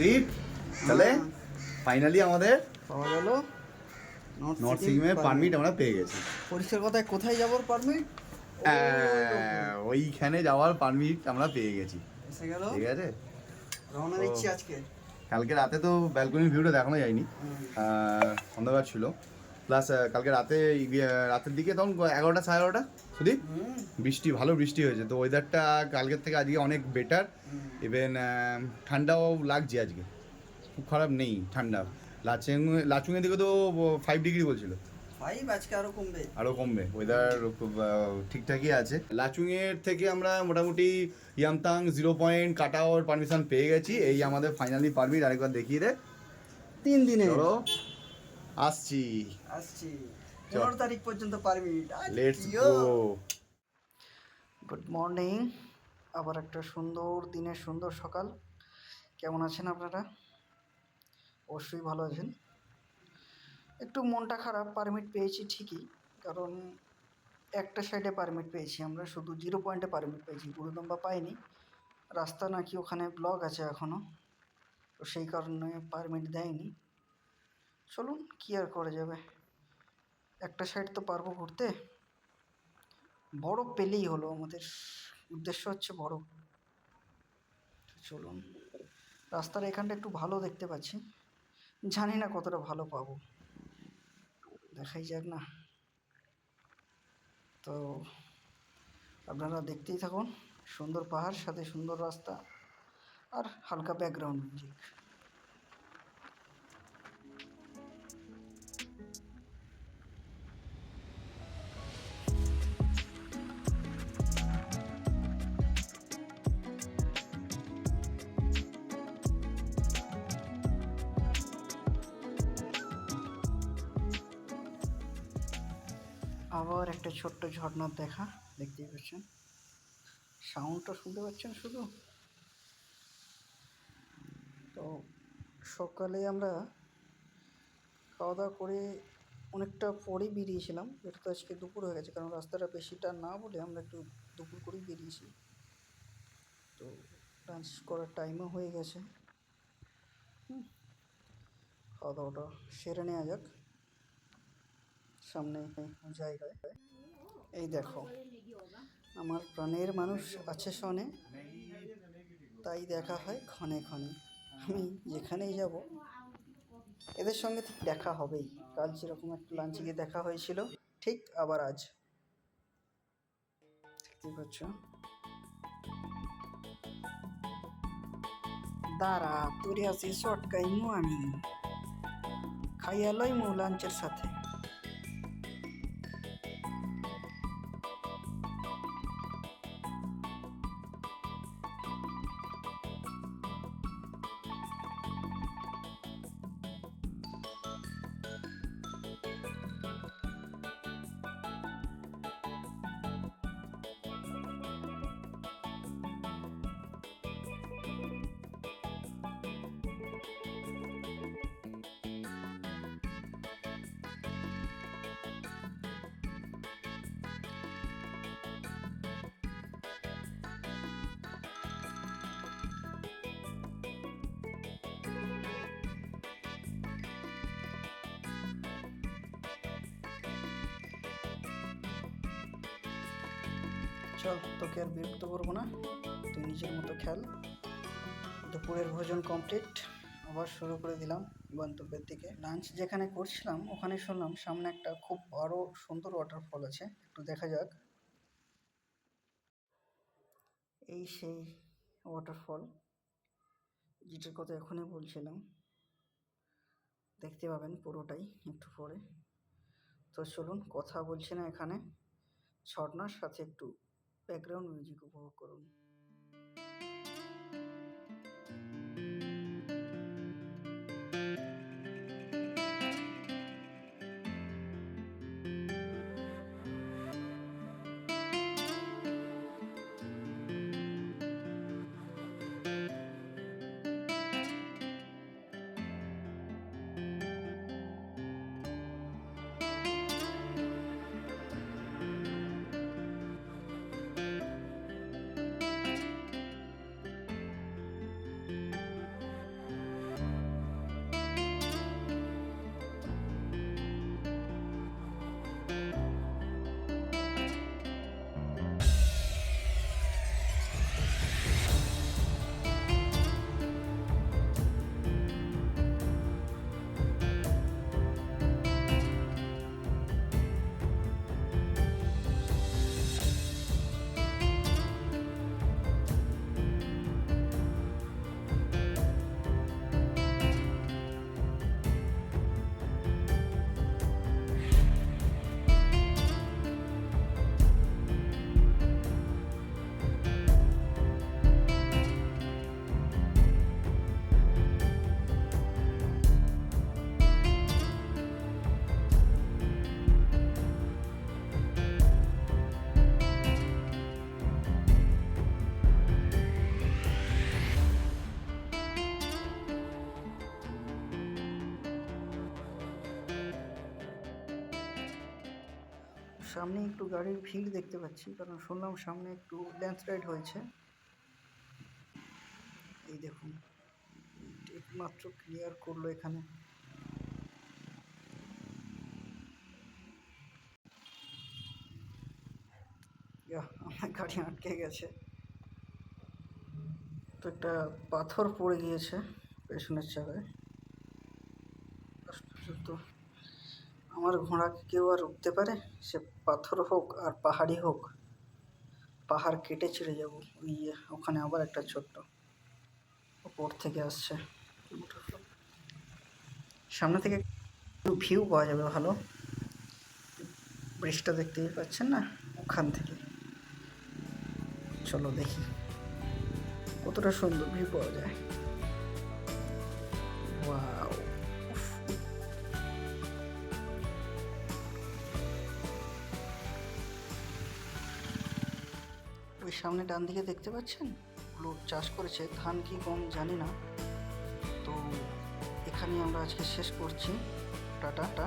Complete. তাহলে finally আমাদের পাওয়া গেল নর্থ সিকিমের পারমিট আমরা পেয়ে গেছি। পরিষ্কার কথায় কোথায় যাবার পারমিট? ওইখানে যাওয়ার পারমিট আমরা পেয়ে গেছি। এসে গেল, ঠিক আছে, রওনা দিচ্ছি আজকে। কালকে রাতে তো ব্যালকনির ভিউটা দেখানো যায়নি, অন্ধকার ছিল। প্লাস কালকে রাতের দিকে তখন 11টা 11:30 শুধু বৃষ্টি, ভালো বৃষ্টি হয়েছে। তো ওয়েদারটা কালকের থেকে আজকে অনেক বেটার। ইভেন ঠান্ডাও লাগছে আজকে, খুব খারাপ নেই ঠান্ডা। লাচুংয়ের দিকে তো 5 ডিগ্রি বলছিল। আজকে আরো কমবে। ওয়েদার খুব ঠিকঠাকই আছে। লাচুংয়ের থেকে আমরা মোটামুটি ইয়ামতাং 0 পয়েন্ট কাটাওয়ার পারমিশন পেয়ে গেছি। এই আমাদের ফাইনালি পারমিট, আরেকবার দেখিয়ে দে। 3 দিনে চলো আসছি 15 তারিখ পর্যন্ত permit. Let's go. Good morning, আবার একটা সুন্দর দিনের সুন্দর সকাল। কেমন আছেন আপনারা? অবশ্যই ভালো আছেন। একটু মনটা খারাপ, পারমিট পেয়েছি ঠিকই, কারণ একটা সাইডে পারমিট পেয়েছি আমরা, শুধু 0 পয়েন্টে পারমিট পেয়েছি, গুরুদম্বা পাইনি। রাস্তা নাকি ওখানে ব্লক আছে এখনও, তো সেই কারণে পারমিট দেয়নি। চলুন, কী আর করা যাবে, একটা সাইড তো পারবো ঘুরতে। বরফ পেলেই হলো, আমাদের উদ্দেশ্য হচ্ছে বরফ। চলুন, রাস্তার এখানটা একটু ভালো দেখতে পাচ্ছি, জানি না কতটা ভালো পাবো, দেখাই যাক না। তো আপনারা দেখতেই থাকুন, সুন্দর পাহাড়, সাথে সুন্দর রাস্তা, আর হালকা ব্যাকগ্রাউন্ড মিউজিক। আবার একটা ছোট্ট ঝর্ণার দেখা, দেখতেই পাচ্ছেন, সাউন্ডটা শুনতে পাচ্ছেন শুধু। তো সকালে আমরা খাওয়া দাওয়া করে অনেকটা পরেই বেরিয়েছিলাম, এটা তো আজকে দুপুর হয়ে গেছে, কারণ রাস্তাটা বেশিটা না বলে আমরা একটু দুপুর করেই বেরিয়েছি। তো লাঞ্চ করার টাইমও হয়ে গেছে, খাওয়া দাওয়াটা সেরে নেওয়া যাক সামনে জায়গায়। এই দেখো, আমার প্রাণের মানুষ আছে শনে, তাই দেখা হয় ক্ষণে ক্ষণে। আমি যেখানেই যাব এদের সঙ্গে ঠিক দেখা হবেই। কাল যেরকম একটা লাঞ্চে গিয়ে দেখা হয়েছিল, ঠিক আবার আজ। দেখতেই পাচ্ছ, দাঁড়া তোরে আছি শটকাইমু আমি, খাইয়া লইমু লাঞ্চের সাথে। চল, তোকে আর বিরক্ত করবো না, তুই নিজের মতো খেল। দুপুরের ভোজন কমপ্লিট, আবার শুরু করে দিলাম গন্তব্যের দিকে। লাঞ্চ যেখানে করছিলাম ওখানে শুনলাম সামনে একটা খুব বড় সুন্দর ওয়াটারফল আছে, একটু দেখা যাক। এই সেই ওয়াটারফল যেটার কথা এখনই বলছিলাম, দেখতে পাবেন পুরোটাই একটু পরে। তো চলুন, কথা বলছি না এখানে, ঝর্ণার সাথে একটু ব্যাকগ্রাউন্ড মিউজিক উপভোগ করুন। সামনে একটু গাড়ির ভিড় দেখতে পাচ্ছি, কারণ শুনলাম সামনে একটু ল্যান্ডস্লাইড হয়েছে। এই দেখুন, মাত্র ক্লিয়ার করলো এখানে। আমার গাড়ি আটকে গেছে, তো একটা পাথর পড়ে গিয়েছে পেছনের চাকায়। তো আমার ঘোড়াকে কেউ আর উঠতে পারে? সে পাথর হোক আর পাহাড়ি হোক, পাহাড় কেটে চলে যাব। ওই ওখানে আবার একটা ছোট্ট উপর থেকে আসছে। সামনে থেকে ভিউ পাওয়া যাবে ভালো, ব্রিজটা দেখতেই পাচ্ছেন না, ওখান থেকে। চলো দেখি কতটা সুন্দর ভিউ পাওয়া যায়। ওয়াও, ওই সামনে ডান দিকে দেখতে পাচ্ছেন, লোক চাষ করেছে ধান কি গম জানি না। তো এখানেই আমরা আজকে শেষ করছি। টাটা।